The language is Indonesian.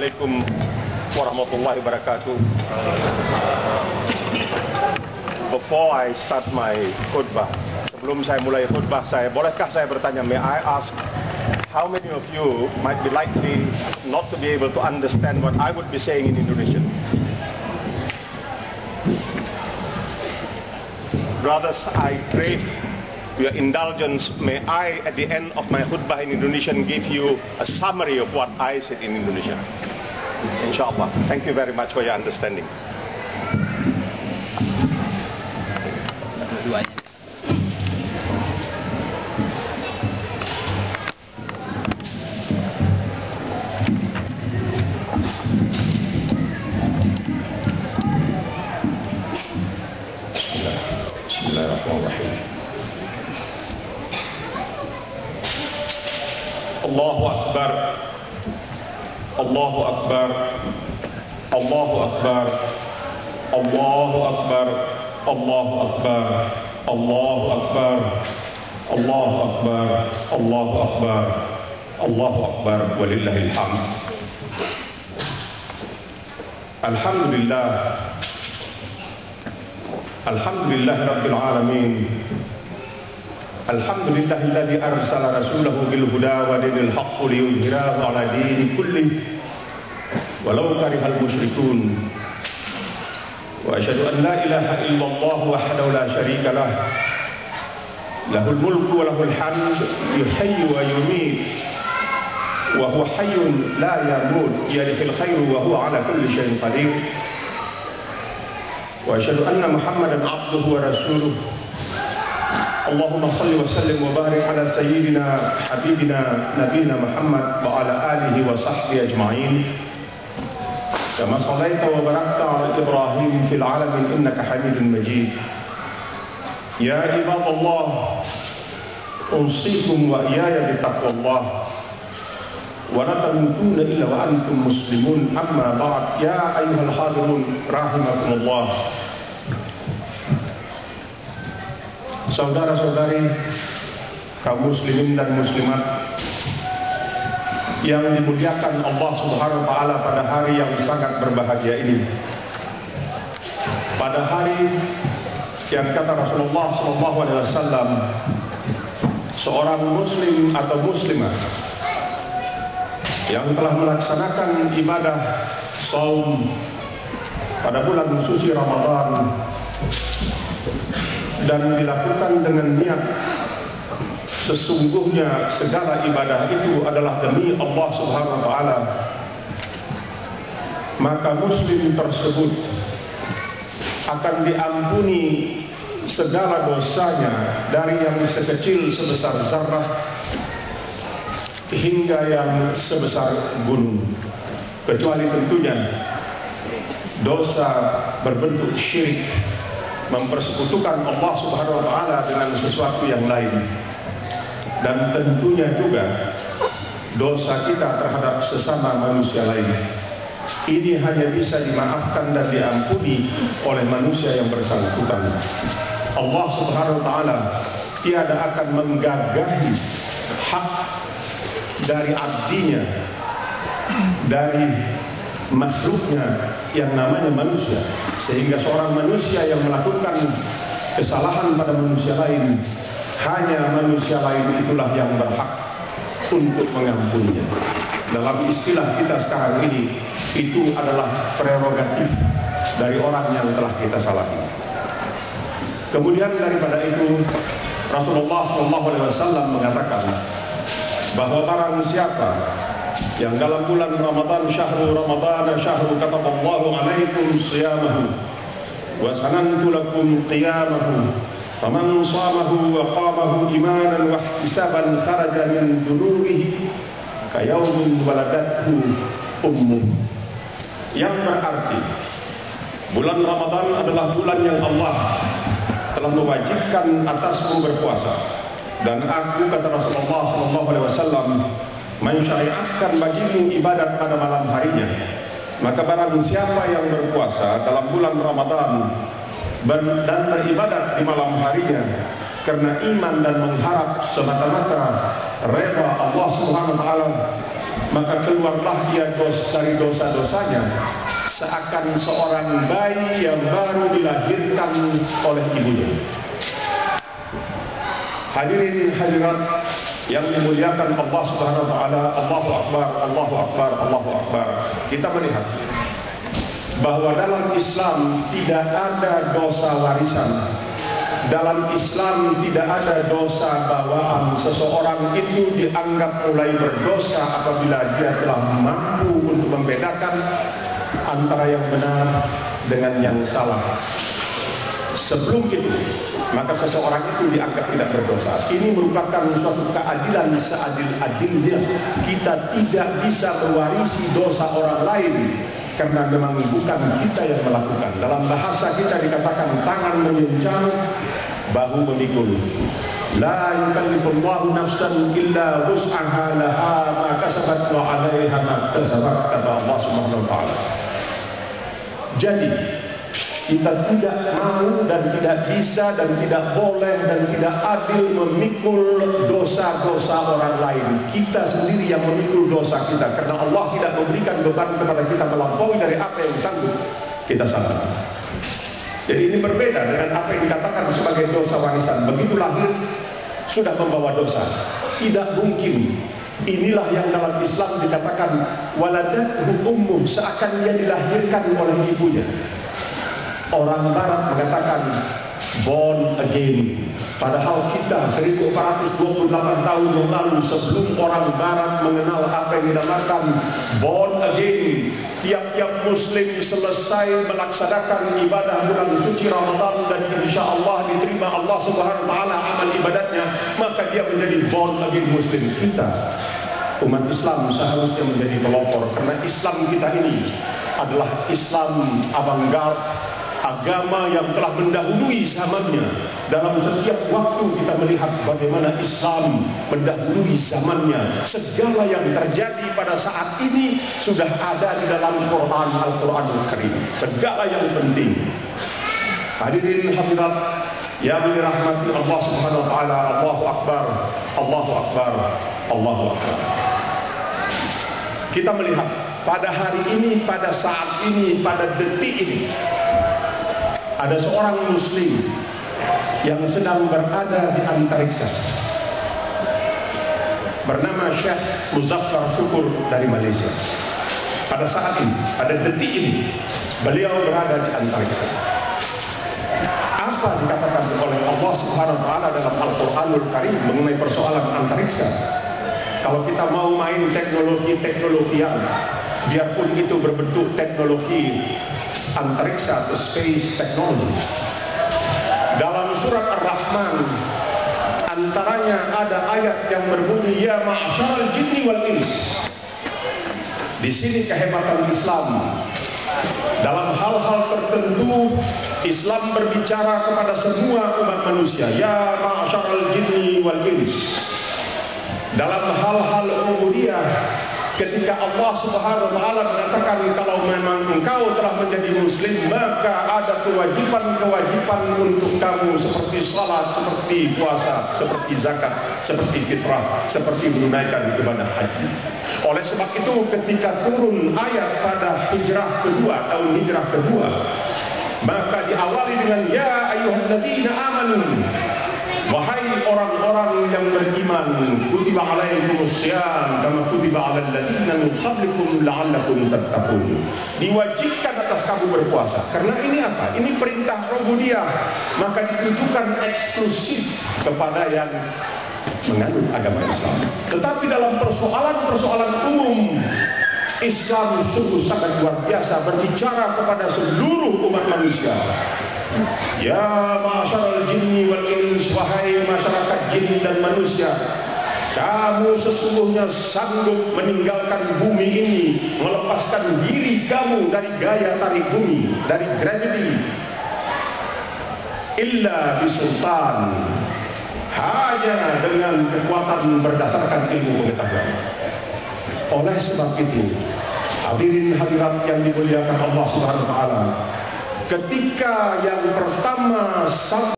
Assalamualaikum warahmatullahi wabarakatuh. Before I start my khutbah, sebelum saya mulai khutbah bolehkah saya bertanya, may I ask how many of you might be likely not to be able to understand what I would be saying in Indonesian? Brothers, I crave your indulgence. May I, at the end of my khutbah in Indonesian, give you a summary of what I said in Indonesian. Inshallah. Thank you very much for your understanding. Bismillahirrahmanirrahim. Allahu Akbar, Allahu Akbar, Allahu Akbar, Allahu Akbar, Allahu Akbar, Allahu Akbar, Allahu Akbar, Allahu Akbar, Allahu Akbar, walillahil hamd. Alhamdulillah, Alhamdulillah Rabbil Alamin. Alhamdulillahilladzi arsala rasulahu bil huda wa dinil haqq liyudhhirahu 'ala dini kulli walau karihal musyrikun. Wa asyhadu an la ilaha illallah wahdahu la syarika lah. Lahul mulku wa lahul hamd, yuhyi wa yumiit, wa huwa hayyun la yamut, biyadihil khairu wa huwa 'ala kulli syai'in qadir. Wa asyhadu anna Muhammadan 'abduhu wa rasuluh. Allahumma salli wa sallim wa barik ala sayyidina habibina nabiyina Muhammad wa ala alihi wa sahbihi ajma'in. Kama sallaita wa barakta ala Ibrahim fil alamin innaka Hamidun Majid. Ya ibadallah, usikum wa iyaya bitaqwallah wa la tamutunna illa wa antum muslimun. Amma ba'd, ya ayyuhal hadirun rahimakumullah. Saudara-saudari kaum muslimin dan muslimat yang dimuliakan Allah Subhanahu wa taala pada hari yang sangat berbahagia ini. Pada hari yang kata Rasulullah sallallahu alaihi wasallam, seorang muslim atau muslimah yang telah melaksanakan ibadah saum pada bulan suci Ramadan dan dilakukan dengan niat sesungguhnya segala ibadah itu adalah demi Allah Subhanahu wa taala, maka muslim tersebut akan diampuni segala dosanya, dari yang sekecil sebesar zarrah hingga yang sebesar gunung, kecuali tentunya dosa berbentuk syirik, mempersekutukan Allah Subhanahu wa taala dengan sesuatu yang lain, dan tentunya juga dosa kita terhadap sesama manusia lain. Ini hanya bisa dimaafkan dan diampuni oleh manusia yang bersangkutan. Allah Subhanahu wa taala tiada akan menggagahi hak dari abdinya, dari makhluknya yang namanya manusia, sehingga seorang manusia yang melakukan kesalahan pada manusia lain, hanya manusia lain itulah yang berhak untuk mengampuninya. Dalam istilah kita sekarang ini, itu adalah prerogatif dari orang yang telah kita salahi. Kemudian daripada itu, Rasulullah SAW mengatakan bahwa barang siapa yang dalam bulan Ramadan, syahrul Ramadan, syahrul kataballahu alaikum siyamahu wa sanantu lakum qiyamahu, faman shamahu wa qamahu imanan wa ihtisaban kharaja min dunubihi kayaumin waladathu ummuh. Yang berarti bulan Ramadan adalah bulan yang Allah telah mewajibkan atasmu berpuasa, dan aku, kata Rasulullah SAW, mensyariatkan bagimu ibadat pada malam harinya. Maka barang siapa yang berpuasa dalam bulan Ramadan dan beribadat di malam harinya karena iman dan mengharap semata-mata reda Allah Subhanahu wa taala, maka keluarlah dia dari dosa-dosanya seakan seorang bayi yang baru dilahirkan oleh ibunya. Hadirin hadirat yang dimuliakan Allah Subhanahu wa taala, Allahu Akbar, Allahu Akbar, Allahu Akbar. Kita melihat bahwa dalam Islam tidak ada dosa warisan. Dalam Islam tidak ada dosa bawaan. Seseorang itu dianggap mulai berdosa apabila dia telah mampu untuk membedakan antara yang benar dengan yang salah. Sebelum itu, maka seseorang itu dianggap tidak berdosa. Ini merupakan suatu keadilan seadil-adilnya. Kita tidak bisa mewarisi dosa orang lain karena memang bukan kita yang melakukan. Dalam bahasa kita dikatakan tangan menyenjang, bahu memikul. La yukallifullahu nafsan illa wus'aha laha ma kasabat wa 'alaiha ma kasabat, kata Allah Subhanahu wa taala. Jadi kita tidak mau dan tidak bisa dan tidak boleh dan tidak adil memikul dosa-dosa orang lain. Kita sendiri yang memikul dosa kita, karena Allah tidak memberikan beban kepada kita melampaui dari apa yang sanggup kita sanggup. Jadi ini berbeda dengan apa yang dikatakan sebagai dosa warisan. Begitu lahir sudah membawa dosa, tidak mungkin. Inilah yang dalam Islam dikatakan waladathu ummuh, seakan dia dilahirkan oleh ibunya. Orang Barat mengatakan born again, padahal kita 1428 tahun yang lalu sebelum orang Barat mengenal apa yang dinamakan born again, tiap-tiap Muslim selesai melaksanakan ibadah bulan suci Ramadan dan insya Allah diterima Allah Subhanahu wa taala amal ibadatnya, maka dia menjadi born again Muslim. Kita umat Islam seharusnya menjadi pelopor, karena Islam kita ini adalah Islam avant-garde, agama yang telah mendahului zamannya. Dalam setiap waktu kita melihat bagaimana Islam mendahului zamannya. Segala yang terjadi pada saat ini sudah ada di dalam Quran, Al-Quranul Karim. Segala yang penting. Hadirin hadirat yang dirahmati Allah Subhanahu wa taala, Allahu Akbar, Allahu Akbar, Allahu Akbar. Kita melihat pada hari ini, pada saat ini, pada detik ini, ada seorang Muslim yang sedang berada di antariksa, bernama Syekh Muzaffar Syukur dari Malaysia. Pada saat ini, pada detik ini, beliau berada di antariksa. Apa dikatakan oleh Allah Subhanahu wa taala dalam Al-Qur'anul Karim mengenai persoalan antariksa? Kalau kita mau main teknologi-teknologian, biarpun itu berbentuk teknologi antariksa atau space technology, dalam surat Ar-Rahman antaranya ada ayat yang berbunyi ya ma'syaral jinni wal ins. Di sini kehebatan Islam. Dalam hal-hal tertentu Islam berbicara kepada semua umat manusia, ya ma'syaral jinni wal ins. Dalam hal-hal ubudiyah, ketika Allah Subhanahu wa taala mengatakan kalau memang engkau telah menjadi muslim, maka ada kewajiban-kewajiban untuk kamu seperti salat, seperti puasa, seperti zakat, seperti fitrah, seperti menunaikan ibadah haji. Oleh sebab itu ketika turun ayat pada hijrah kedua, tahun hijrah kedua, maka diawali dengan ya ayyuhalladzina amanu, wahai orang-orang yang beriman, kutiba alaikumussyam kama kutiba alal ladzina min qablikum la'allakum tattaqun. Diwajibkan atas kamu berpuasa. Karena ini apa? Ini perintah rububiyah, maka ditujukan eksklusif kepada yang menganut agama Islam. Tetapi dalam persoalan-persoalan umum, Islam sungguh sangat luar biasa berbicara kepada seluruh umat manusia. Ya ma'syaral jinni wal ins, wahai masyarakat jin dan manusia, kamu sesungguhnya sanggup meninggalkan bumi ini, melepaskan diri kamu dari gaya tarik bumi, dari gravity, illa bisultan, hanya dengan kekuatan berdasarkan ilmu pengetahuan. Oleh sebab itu, hadirin hadirat yang dimuliakan Allah Subhanahu wa taala, ketika yang pertama